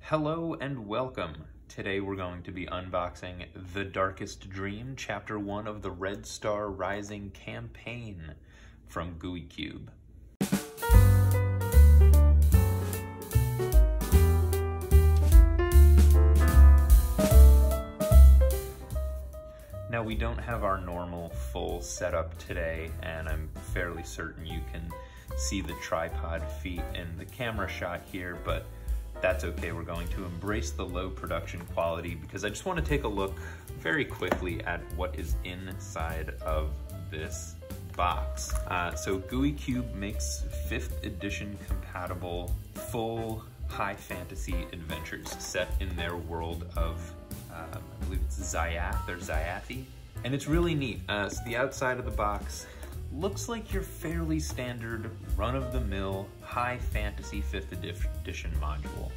Hello and welcome. Today we're going to be unboxing The Darkest Dream, Chapter 1 of the Red Star Rising campaign from Gooey Cube. Now, we don't have our normal full setup today, and I'm fairly certain you can see the tripod feet in the camera shot here, but that's okay. We're going to embrace the low production quality because I just want to take a look very quickly at what is inside of this box. So Gooey Cube makes 5th edition compatible full high fantasy adventures set in their world of I believe it's Zayath or Zayathi, and it's really neat. So the outside of the box looks like your fairly standard run-of-the-mill high fantasy 5th edition module.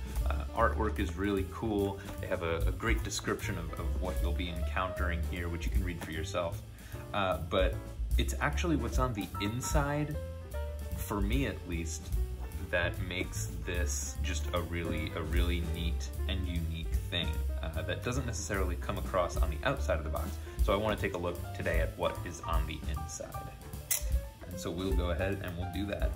Artwork is really cool. They have a great description of what you'll be encountering here, which you can read for yourself. But it's actually what's on the inside, for me at least, that makes this just a really neat and unique thing that doesn't necessarily come across on the outside of the box. So I want to take a look today at what is on the inside. And so we'll go ahead and we'll do that.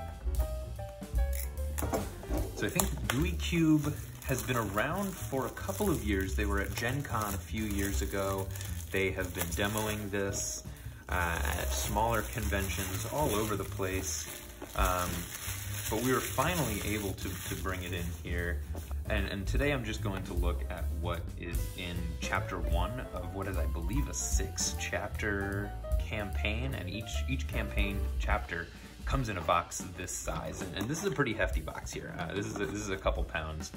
So I think Gooey Cube has been around for a couple of years. They were at Gen Con a few years ago. They have been demoing this at smaller conventions all over the place. But we were finally able to bring it in here. And today I'm just going to look at what is in Chapter 1 of what is, I believe, a 6-chapter campaign. And each campaign chapter comes in a box this size. And this is a pretty hefty box here. This is a couple pounds.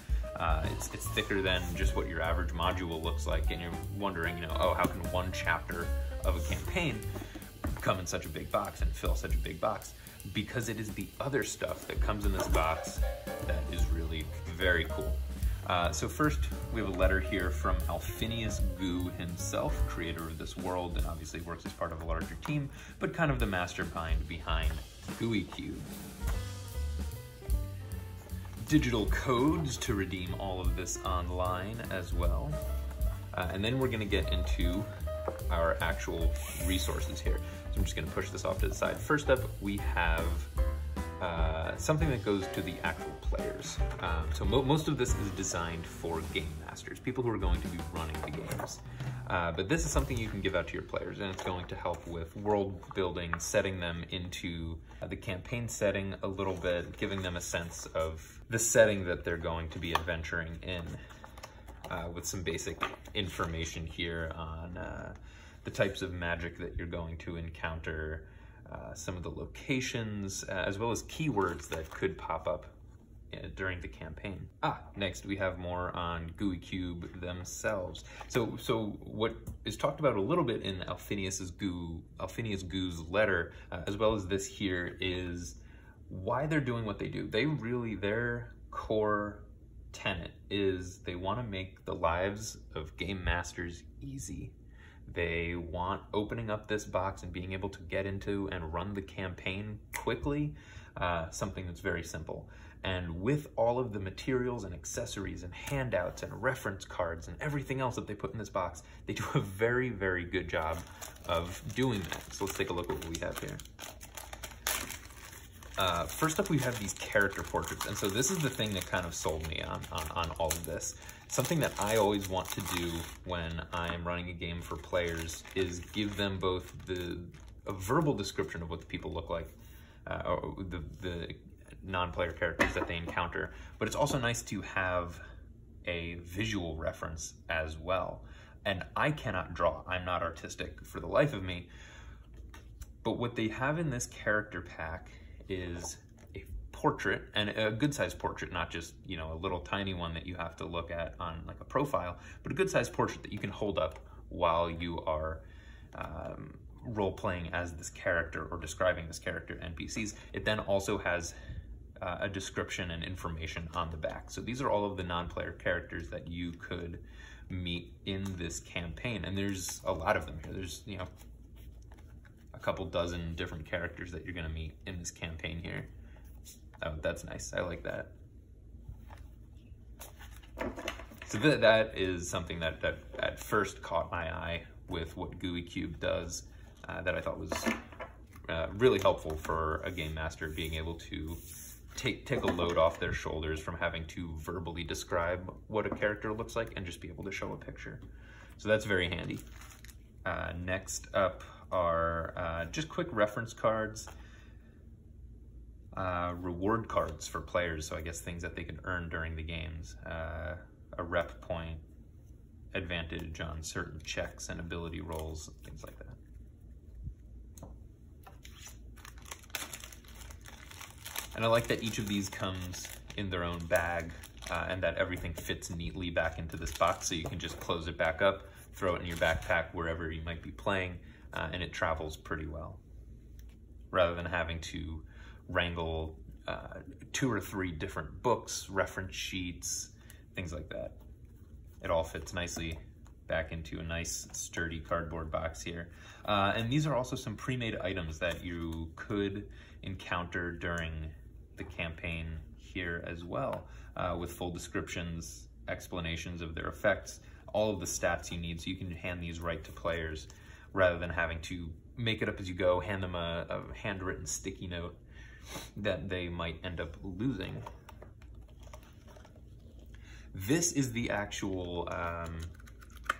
It's thicker than just what your average module looks like. And you're wondering, oh, how can one chapter of a campaign come in such a big box and fill such a big box? Because it is the other stuff that comes in this box that is really very cool. So first, we have a letter here from Alphinius Goo himself, creator of this world, and obviously works as part of a larger team, but kind of the mastermind behind Gooey Cube. Digital codes to redeem all of this online as well. And then we're gonna get into our actual resources here. So I'm just gonna push this off to the side. First up, we have something that goes to the actual players. So most of this is designed for game masters, people who are going to be running the games. But this is something you can give out to your players, and it's going to help with world building, setting them into the campaign setting a little bit, giving them a sense of the setting that they're going to be adventuring in, with some basic information here on the types of magic that you're going to encounter, some of the locations, as well as keywords that could pop up during the campaign. Next we have more on Gooey Cube themselves. So what is talked about a little bit in Alphinius Goo's letter, as well as this here, is why they're doing what they do. Their core tenet is they want to make the lives of game masters easy. They want opening up this box and being able to get into and run the campaign quickly, something that's very simple. And with all of the materials and accessories and handouts and reference cards and everything else that they put in this box, they do a very good job of doing that. So let's take a look at what we have here. First up, we have these character portraits. And so this is the thing that kind of sold me on all of this. Something that I always want to do when I'm running a game for players is give them both a verbal description of what the people look like, or the non-player characters that they encounter, but it's also nice to have a visual reference as well. And I cannot draw. I'm not artistic for the life of me. But what they have in this character pack is a portrait, and a good-sized portrait, not just, a little tiny one that you have to look at on like a profile, but a good-sized portrait that you can hold up while you are role-playing as this character or describing this character to NPCs. It then also has a description and information on the back. So these are all of the non-player characters that you could meet in this campaign, and there's a lot of them here. There's, a couple dozen different characters that you're going to meet in this campaign here. Oh, that's nice. I like that. So that is something that at first caught my eye with what Gooey Cube does, that I thought was really helpful for a game master, being able to take a load off their shoulders from having to verbally describe what a character looks like and just be able to show a picture. So that's very handy. Next up are just quick reference cards, reward cards for players, so I guess things that they can earn during the games, a rep point, advantage on certain checks and ability rolls, things like that. And I like that each of these comes in their own bag, and that everything fits neatly back into this box, so you can just close it back up, throw it in your backpack wherever you might be playing, and it travels pretty well, rather than having to wrangle 2 or 3 different books, reference sheets, things like that. It all fits nicely back into a nice sturdy cardboard box here. And these are also some pre-made items that you could encounter during the campaign here as well, with full descriptions, explanations of their effects, all of the stats you need, so you can hand these right to players rather than having to make it up as you go, hand them a handwritten sticky note that they might end up losing. This is the actual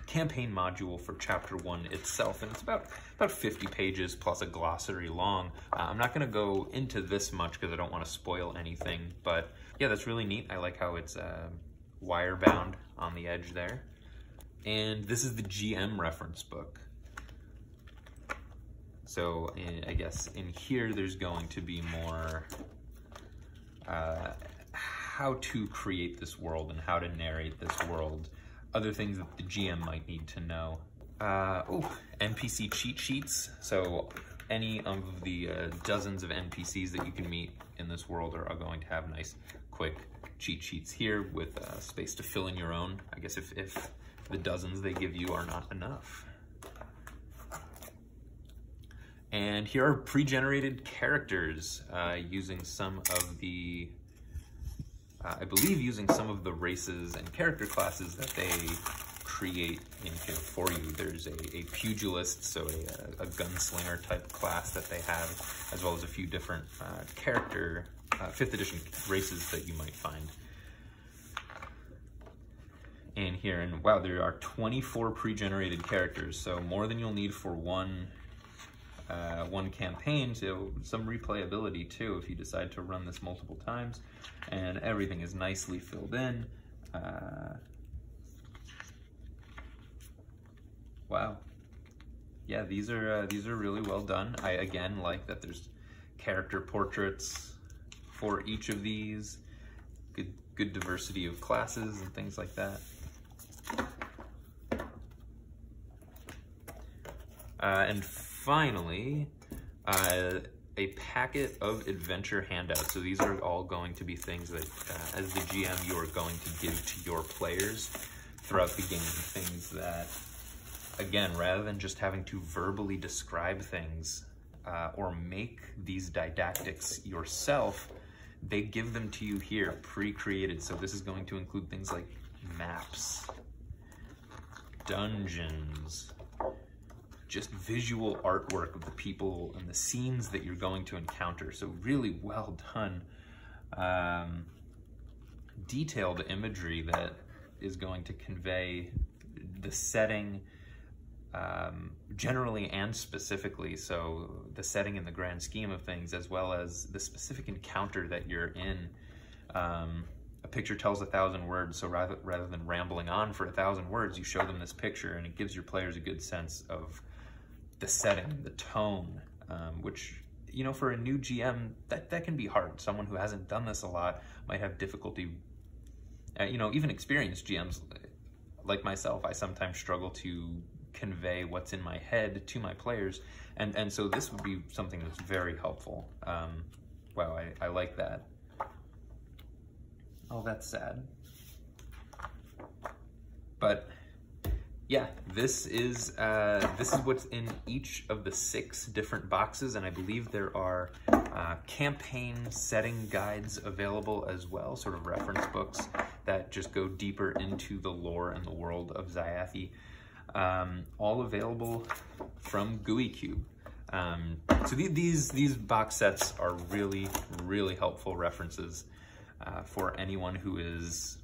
campaign module for Chapter 1 itself, and it's about 50 pages plus a glossary long. I'm not going to go into this much because I don't want to spoil anything, but yeah, that's really neat. I like how it's wire bound on the edge there. And this is the GM reference book. So I guess in here there's going to be more how to create this world and how to narrate this world, other things that the GM might need to know. NPC cheat sheets. So any of the dozens of NPCs that you can meet in this world are going to have nice, quick cheat sheets here with space to fill in your own, I guess if the dozens they give you are not enough. And here are pre-generated characters using some of the, I believe using some of the races and character classes that they create in here for you. There's a pugilist, so a gunslinger type class that they have, as well as a few different character 5th edition races that you might find in here. And wow, there are 24 pre-generated characters, so more than you'll need for one campaign, so some replayability too if you decide to run this multiple times. And everything is nicely filled in. Wow, yeah, these are really well done. I again like that there's character portraits for each of these. Good diversity of classes and things like that. And finally, a packet of adventure handouts. So these are all going to be things that, as the GM, you are going to give to your players throughout the game. Things that, again, rather than just having to verbally describe things or make these didactics yourself, they give them to you here, pre-created. So this is going to include things like maps, dungeons, just visual artwork of the people and the scenes that you're going to encounter. So really well done, detailed imagery that is going to convey the setting generally and specifically. So the setting in the grand scheme of things, as well as the specific encounter that you're in. A picture tells 1,000 words, so rather than rambling on for 1,000 words, you show them this picture and it gives your players a good sense of the setting, the tone, which, you know, for a new GM, that can be hard. Someone who hasn't done this a lot might have difficulty, you know, even experienced GMs like myself, I sometimes struggle to convey what's in my head to my players, and so this would be something that's very helpful. Wow, I like that. Oh, that's sad. But yeah, this is what's in each of the 6 different boxes, and I believe there are campaign setting guides available as well, sort of reference books that just go deeper into the lore and the world of Zayathi, all available from Gooey Cube. So these box sets are really, really helpful references for anyone who is,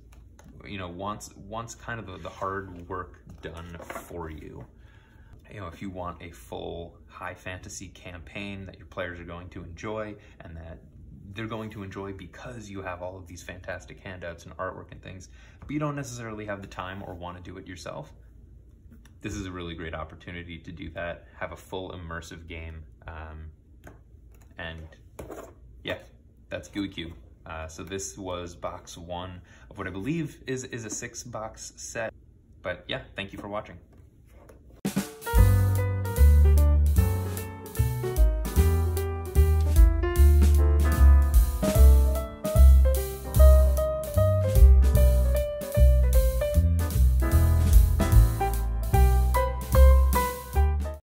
you know, wants kind of the hard work done for you. You know, if you want a full high fantasy campaign that your players are going to enjoy and that they're going to enjoy because you have all of these fantastic handouts and artwork and things, but you don't necessarily have the time or want to do it yourself, this is a really great opportunity to do that, have a full immersive game, and yeah, that's Gooey Cube. So this was box 1 of what I believe is a 6-box set. But yeah, thank you for watching.